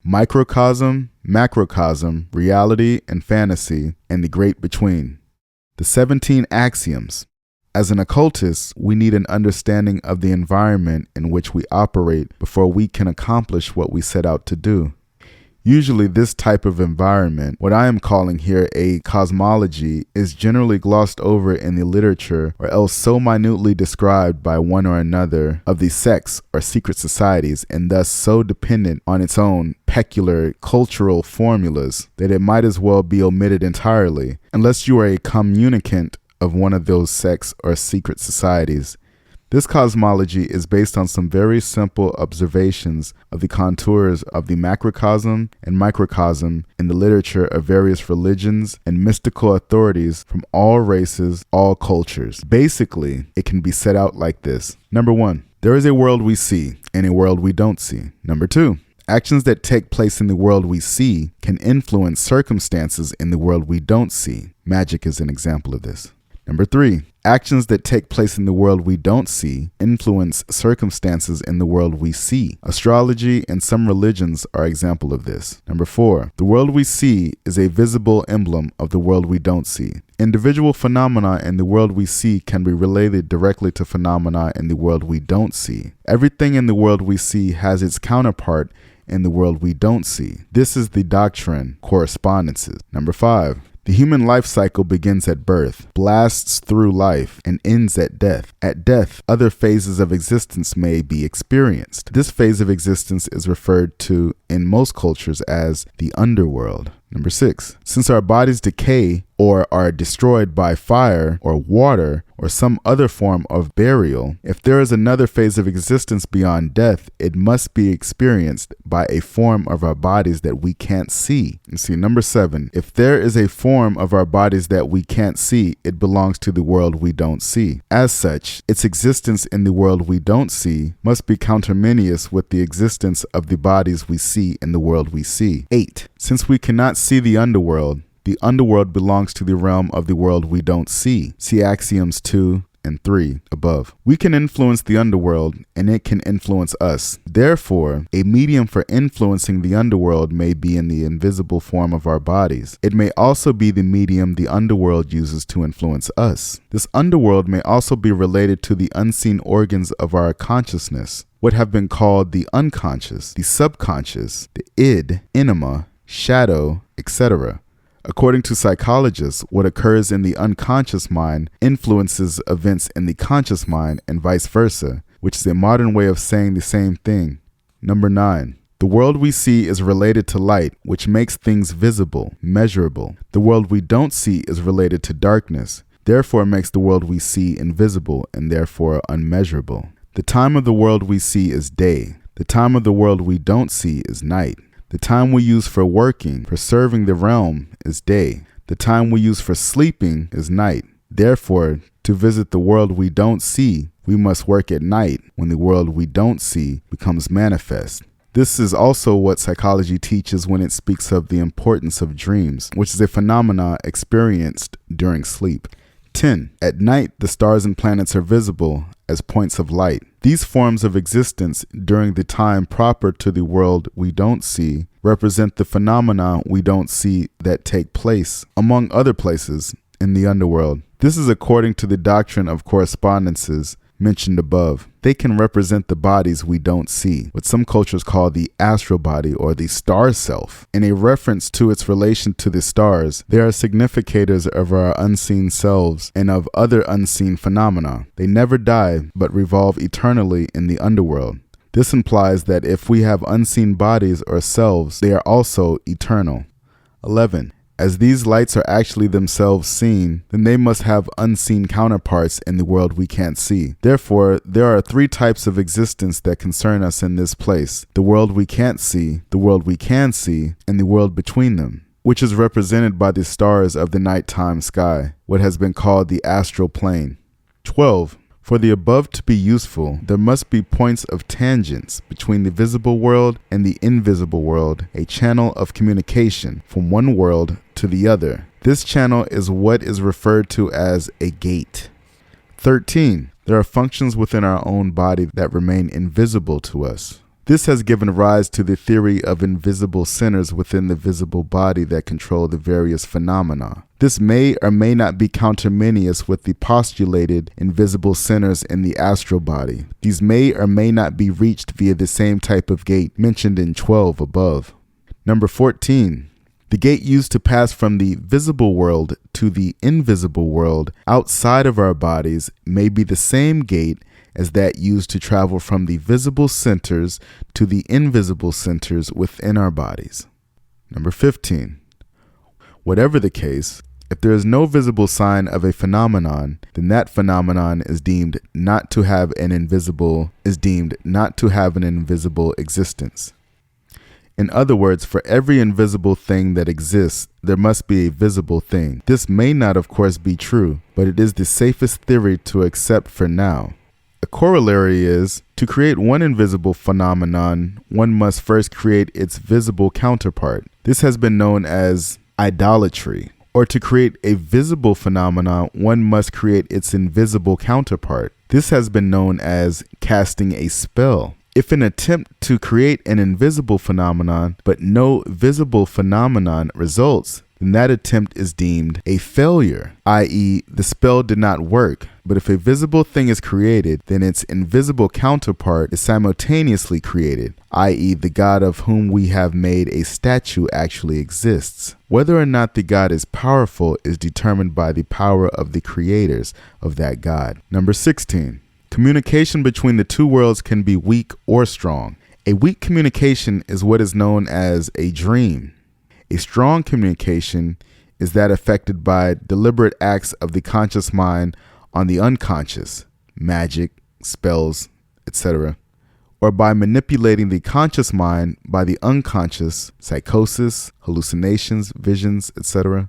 Microcosm, Macrocosm, Reality and Fantasy, and the Great Between. The 17 Axioms. As an occultist, we need an understanding of the environment in which we operate before we can accomplish what we set out to do. Usually this type of environment, what I am calling here a cosmology, is generally glossed over in the literature or else so minutely described by one or another of the sects or secret societies and thus so dependent on its own peculiar cultural formulas that it might as well be omitted entirely, unless you are a communicant of one of those sects or secret societies. This cosmology is based on some very simple observations of the contours of the macrocosm and microcosm in the literature of various religions and mystical authorities from all races, all cultures. Basically, it can be set out like this. Number 1, there is a world we see and a world we don't see. Number 2, actions that take place in the world we see can influence circumstances in the world we don't see. Magic is an example of this. Number 3, actions that take place in the world we don't see influence circumstances in the world we see. Astrology and some religions are example of this. Number 4, the world we see is a visible emblem of the world we don't see. Individual phenomena in the world we see can be related directly to phenomena in the world we don't see. Everything in the world we see has its counterpart in the world we don't see. This is the doctrine correspondences. Number 5, the human life cycle begins at birth, blasts through life, and ends at death. At death, other phases of existence may be experienced. This phase of existence is referred to in most cultures as the underworld. Number 6, since our bodies decay or are destroyed by fire or water or some other form of burial, if there is another phase of existence beyond death, it must be experienced by a form of our bodies that we can't see. You see, number 7, if there is a form of our bodies that we can't see, it belongs to the world we don't see. As such, its existence in the world we don't see must be counterminious with the existence of the bodies we see in the world we see. 8, since we cannot see the underworld belongs to the realm of the world we don't see. See Axioms 2 and 3 above. We can influence the underworld and it can influence us. Therefore, a medium for influencing the underworld may be in the invisible form of our bodies. It may also be the medium the underworld uses to influence us. This underworld may also be related to the unseen organs of our consciousness, what have been called the unconscious, the subconscious, the id, enema, shadow, etc. According to psychologists, what occurs in the unconscious mind influences events in the conscious mind and vice versa, which is a modern way of saying the same thing. Number 9, the world we see is related to light, which makes things visible, measurable. The world we don't see is related to darkness, therefore makes the world we see invisible and therefore unmeasurable. The time of the world we see is day. The time of the world we don't see is night. The time we use for working, for serving the realm, is day. The time we use for sleeping is night. Therefore, to visit the world we don't see, we must work at night when the world we don't see becomes manifest. This is also what psychology teaches when it speaks of the importance of dreams, which is a phenomenon experienced during sleep. 10. At night, the stars and planets are visible as points of light. These forms of existence during the time proper to the world we don't see represent the phenomena we don't see that take place, among other places, in the underworld. This is according to the doctrine of correspondences mentioned above. They can represent the bodies we don't see, what some cultures call the astral body or the star self. In a reference to its relation to the stars, they are significators of our unseen selves and of other unseen phenomena. They never die, but revolve eternally in the underworld. This implies that if we have unseen bodies or selves, they are also eternal. 11. As these lights are actually themselves seen, then they must have unseen counterparts in the world we can't see. Therefore, there are 3 types of existence that concern us in this place: the world we can't see, the world we can see, and the world between them, which is represented by the stars of the nighttime sky, what has been called the astral plane. 12. For the above to be useful, there must be points of tangents between the visible world and the invisible world, a channel of communication from one world to the other. This channel is what is referred to as a gate. 13. There are functions within our own body that remain invisible to us. This has given rise to the theory of invisible centers within the visible body that control the various phenomena. This may or may not be counterminious with the postulated invisible centers in the astral body. These may or may not be reached via the same type of gate mentioned in 12 above. Number 14. The gate used to pass from the visible world to the invisible world outside of our bodies may be the same gate as that used to travel from the visible centers to the invisible centers within our bodies. Number 15. Whatever the case, if there is no visible sign of a phenomenon, then that phenomenon is deemed not to have an invisible existence. In other words, for every invisible thing that exists, there must be a visible thing. This may not, of course, be true, but it is the safest theory to accept for now. A corollary is, to create one invisible phenomenon, one must first create its visible counterpart. This has been known as idolatry. Or to create a visible phenomenon, one must create its invisible counterpart. This has been known as casting a spell. If an attempt to create an invisible phenomenon, but no visible phenomenon results, then that attempt is deemed a failure, i.e., the spell did not work. But if a visible thing is created, then its invisible counterpart is simultaneously created, i.e., the God of whom we have made a statue actually exists. Whether or not the God is powerful is determined by the power of the creators of that God. Number 16. Communication between the two worlds can be weak or strong. A weak communication is what is known as a dream. A strong communication is that affected by deliberate acts of the conscious mind on the unconscious, magic, spells, etc., or by manipulating the conscious mind by the unconscious, psychosis, hallucinations, visions, etc.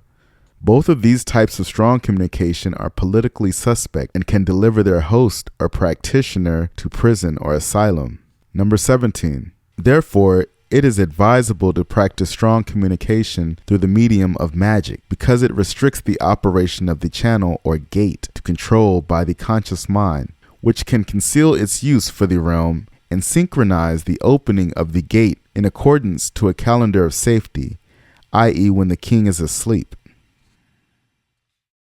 Both of these types of strong communication are politically suspect and can deliver their host or practitioner to prison or asylum. Number 17. Therefore, it is advisable to practice strong communication through the medium of magic because it restricts the operation of the channel or gate to control by the conscious mind, which can conceal its use for the realm and synchronize the opening of the gate in accordance to a calendar of safety, i.e., when the king is asleep.